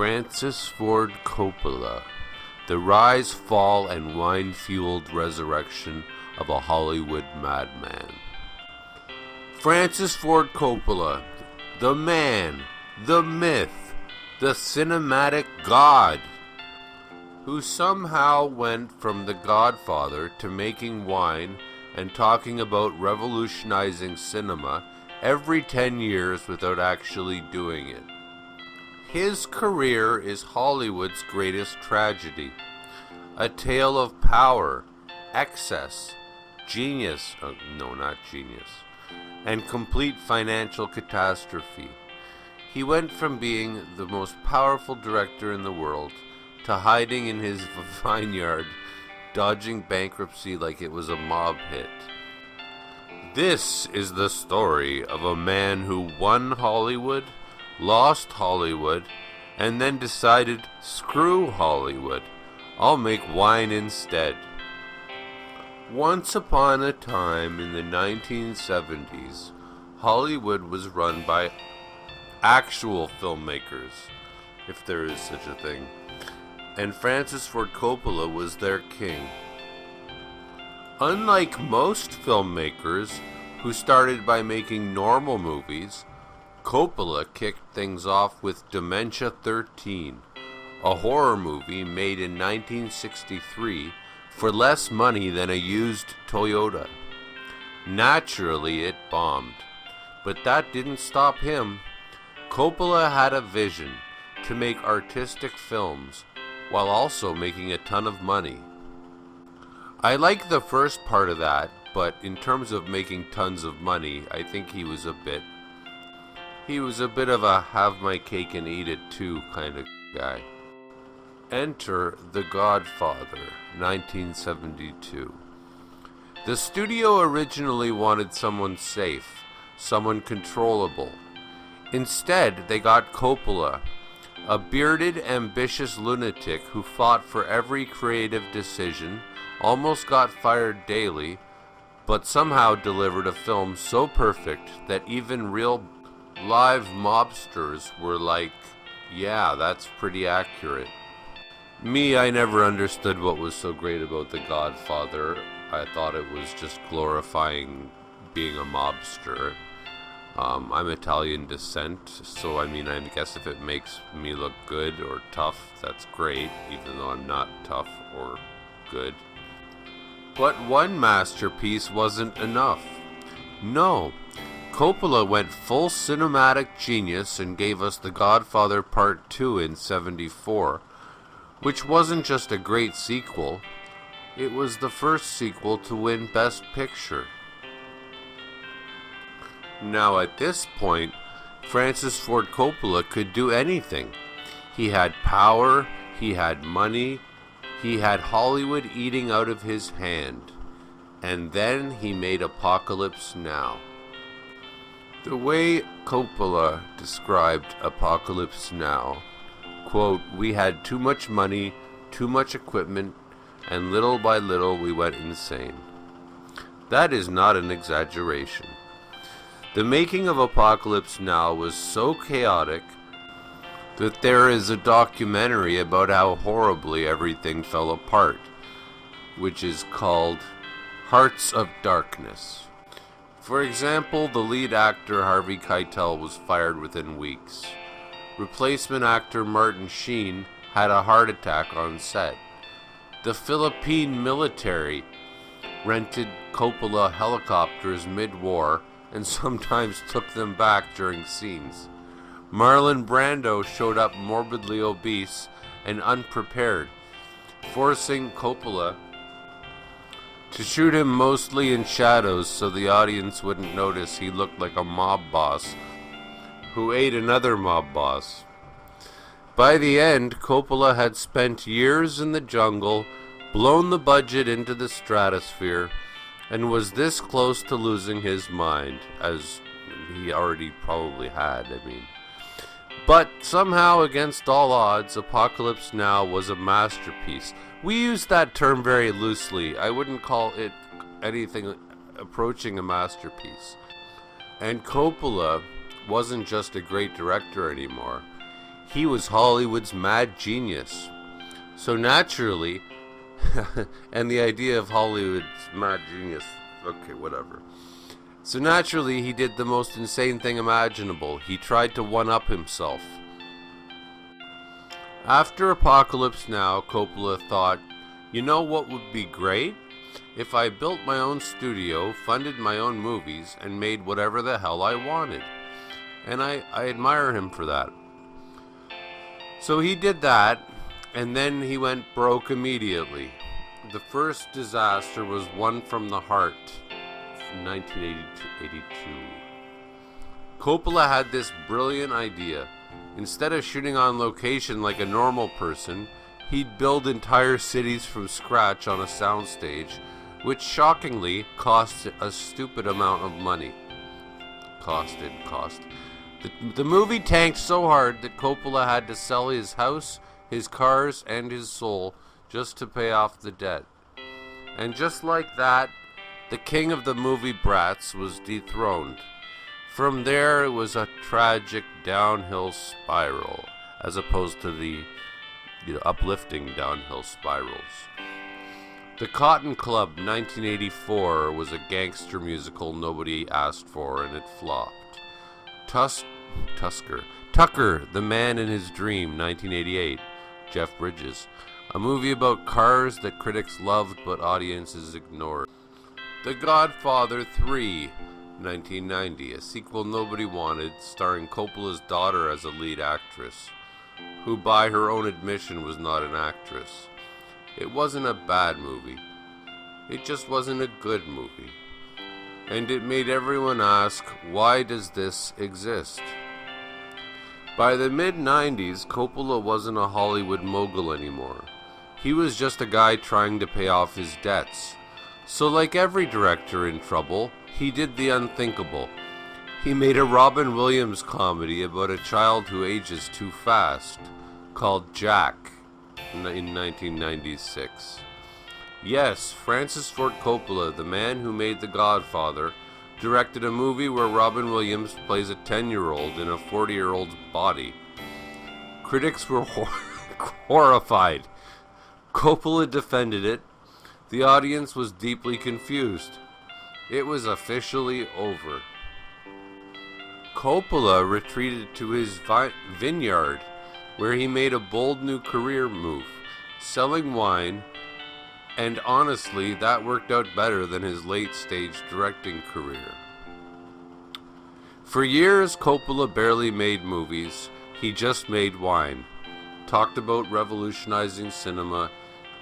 Francis Ford Coppola, the rise, fall, and wine-fueled resurrection of a Hollywood madman. Francis Ford Coppola, the man, the myth, the cinematic god, who somehow went from the Godfather to making wine and talking about revolutionizing cinema every 10 years without actually doing it. His career is Hollywood's greatest tragedy, a tale of power, excess, genius, and complete financial catastrophe. He went from being the most powerful director in the world to hiding in his vineyard, dodging bankruptcy like it was a mob hit. This is the story of a man who won Hollywood, lost Hollywood, and then decided, screw Hollywood, I'll make wine instead. Once upon a time in the 1970s, Hollywood was run by actual filmmakers, if there is such a thing, and Francis Ford Coppola was their king. Unlike most filmmakers who started by making normal movies, Coppola kicked things off with Dementia 13, a horror movie made in 1963 for less money than a used Toyota. Naturally, it bombed, but that didn't stop him. Coppola had a vision to make artistic films while also making a ton of money. I like the first part of that, but in terms of making tons of money, I think he was a bit of a have my cake and eat it too kind of guy. Enter The Godfather, 1972. The studio originally wanted someone safe, someone controllable. Instead, they got Coppola, a bearded, ambitious lunatic who fought for every creative decision, almost got fired daily, but somehow delivered a film so perfect that even real live mobsters were like, yeah, that's pretty accurate. Me, I never understood what was so great about The Godfather. I thought it was just glorifying being a mobster. I'm Italian descent, so I guess if it makes me look good or tough, that's great, even though I'm not tough or good. But one masterpiece wasn't enough. No, Coppola went full cinematic genius and gave us The Godfather Part 2 in '74, which wasn't just a great sequel, it was the first sequel to win Best Picture. Now at this point, Francis Ford Coppola could do anything. He had power, he had money, he had Hollywood eating out of his hand. And then he made Apocalypse Now. The way Coppola described Apocalypse Now, quote, "We had too much money, too much equipment, and little by little we went insane." That is not an exaggeration. The making of Apocalypse Now was so chaotic that there is a documentary about how horribly everything fell apart, which is called Hearts of Darkness. For example, the lead actor Harvey Keitel was fired within weeks. Replacement actor Martin Sheen had a heart attack on set. The Philippine military rented Coppola helicopters mid-war and sometimes took them back during scenes. Marlon Brando showed up morbidly obese and unprepared, forcing Coppola to shoot him mostly in shadows so the audience wouldn't notice he looked like a mob boss who ate another mob boss. By the end, Coppola had spent years in the jungle, blown the budget into the stratosphere, and was this close to losing his mind, as he already probably had, But somehow, against all odds, Apocalypse Now was a masterpiece. We use that term very loosely. I wouldn't call it anything approaching a masterpiece. And Coppola wasn't just a great director anymore. He was Hollywood's mad genius. So naturally, and the idea of Hollywood's mad genius, okay, whatever. So naturally, he did the most insane thing imaginable. He tried to one-up himself. After Apocalypse Now, Coppola thought, you know what would be great? If I built my own studio, funded my own movies, and made whatever the hell I wanted. And I admire him for that. So he did that, and then he went broke immediately. The first disaster was One from the Heart, from 1982. Coppola had this brilliant idea. Instead of shooting on location like a normal person, he'd build entire cities from scratch on a soundstage, which shockingly cost a stupid amount of money. The movie tanked so hard that Coppola had to sell his house, his cars, and his soul just to pay off the debt. And just like that, the king of the movie brats was dethroned. From there, it was a tragic downhill spiral, as opposed to the uplifting downhill spirals. The Cotton Club 1984 was a gangster musical nobody asked for, and it flopped. Tucker, The Man in His Dream 1988, Jeff Bridges, a movie about cars that critics loved but audiences ignored. The Godfather 3 1990, a sequel nobody wanted, starring Coppola's daughter as a lead actress, who by her own admission was not an actress. It wasn't a bad movie. It just wasn't a good movie. And it made everyone ask, why does this exist? By the mid-90s, Coppola wasn't a Hollywood mogul anymore. He was just a guy trying to pay off his debts. So like every director in trouble, he did the unthinkable. He made a Robin Williams comedy about a child who ages too fast, called Jack, in 1996. Yes, Francis Ford Coppola, the man who made The Godfather, directed a movie where Robin Williams plays a 10-year-old in a 40-year-old's body. Critics were horrified. Coppola defended it. The audience was deeply confused. It was officially over. Coppola retreated to his vineyard, where he made a bold new career move, selling wine, and honestly, that worked out better than his late-stage directing career. For years, Coppola barely made movies. He just made wine, talked about revolutionizing cinema,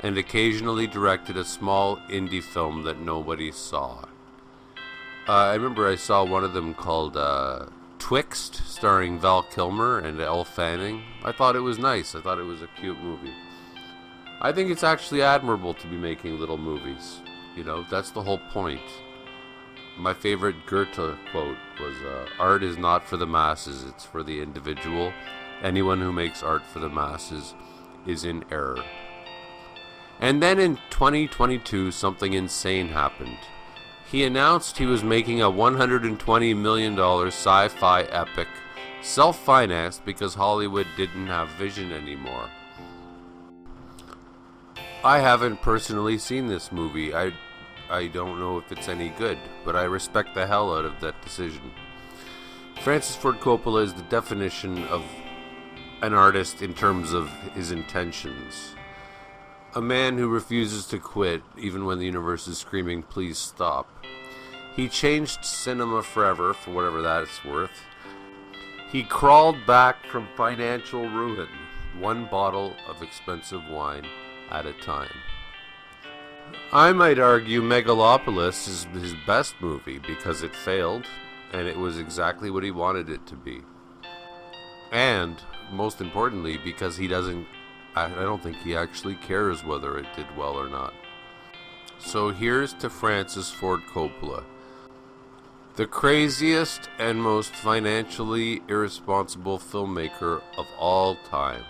and occasionally directed a small indie film that nobody saw. I remember I saw one of them called Twixt, starring Val Kilmer and Elle Fanning. I thought it was nice. I thought it was a cute movie. I think it's actually admirable to be making little movies. That's the whole point. My favorite Goethe quote was, art is not for the masses, it's for the individual. Anyone who makes art for the masses is in error. And then in 2022, something insane happened. He announced he was making a $120 million sci-fi epic, self-financed because Hollywood didn't have vision anymore. I haven't personally seen this movie. I don't know if it's any good, but I respect the hell out of that decision. Francis Ford Coppola is the definition of an artist in terms of his intentions. A man who refuses to quit even when the universe is screaming, please stop. He changed cinema forever, for whatever that is worth. He crawled back from financial ruin, one bottle of expensive wine at a time. I might argue Megalopolis is his best movie because it failed, and it was exactly what he wanted it to be. And, most importantly, because I don't think he actually cares whether it did well or not. So here's to Francis Ford Coppola, the craziest and most financially irresponsible filmmaker of all time.